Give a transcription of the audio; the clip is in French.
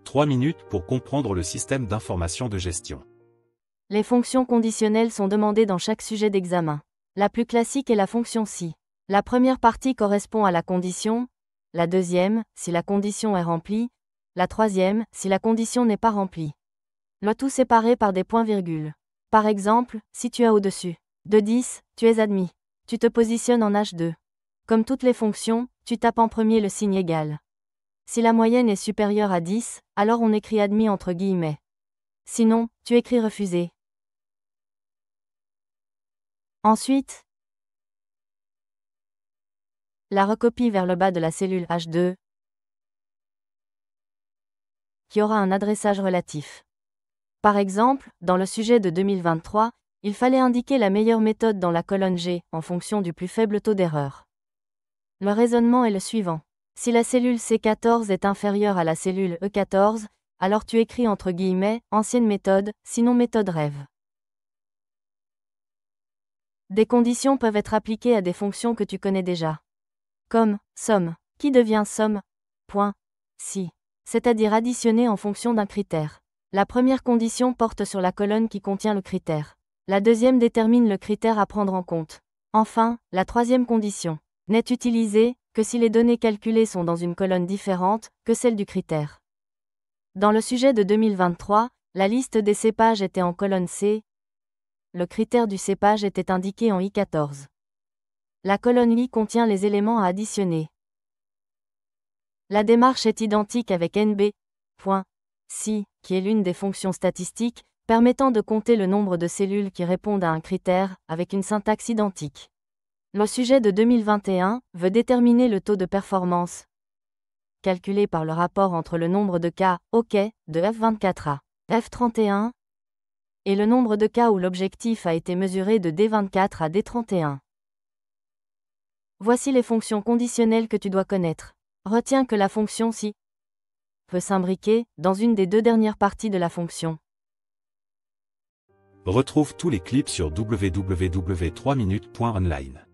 3 minutes pour comprendre le système d'information de gestion. Les fonctions conditionnelles sont demandées dans chaque sujet d'examen. La plus classique est la fonction si. La première partie correspond à la condition, la deuxième, si la condition est remplie, la troisième, si la condition n'est pas remplie. Le tout séparé par des points-virgules. Par exemple, si tu as au-dessus de 10, tu es admis. Tu te positionnes en H2. Comme toutes les fonctions, tu tapes en premier le signe égal. Si la moyenne est supérieure à 10, alors on écrit admis entre guillemets. Sinon, tu écris refusé. Ensuite, la recopie vers le bas de la cellule H2 qui aura un adressage relatif. Par exemple, dans le sujet de 2023, il fallait indiquer la meilleure méthode dans la colonne G en fonction du plus faible taux d'erreur. Le raisonnement est le suivant. Si la cellule C14 est inférieure à la cellule E14, alors tu écris entre guillemets ancienne méthode, sinon méthode rêve. Des conditions peuvent être appliquées à des fonctions que tu connais déjà. Comme somme, qui devient somme, point, si, c'est-à-dire additionner en fonction d'un critère. La première condition porte sur la colonne qui contient le critère. La deuxième détermine le critère à prendre en compte. Enfin, la troisième condition n'est utilisée que si les données calculées sont dans une colonne différente que celle du critère. Dans le sujet de 2023, la liste des cépages était en colonne C. Le critère du cépage était indiqué en I14. La colonne I contient les éléments à additionner. La démarche est identique avec NB.si, qui est l'une des fonctions statistiques, permettant de compter le nombre de cellules qui répondent à un critère, avec une syntaxe identique. Le sujet de 2021 veut déterminer le taux de performance, calculé par le rapport entre le nombre de cas OK de F24 à F31 et le nombre de cas où l'objectif a été mesuré de D24 à D31. Voici les fonctions conditionnelles que tu dois connaître. Retiens que la fonction si peut s'imbriquer dans une des deux dernières parties de la fonction. Retrouve tous les clips sur www.3minutes.online.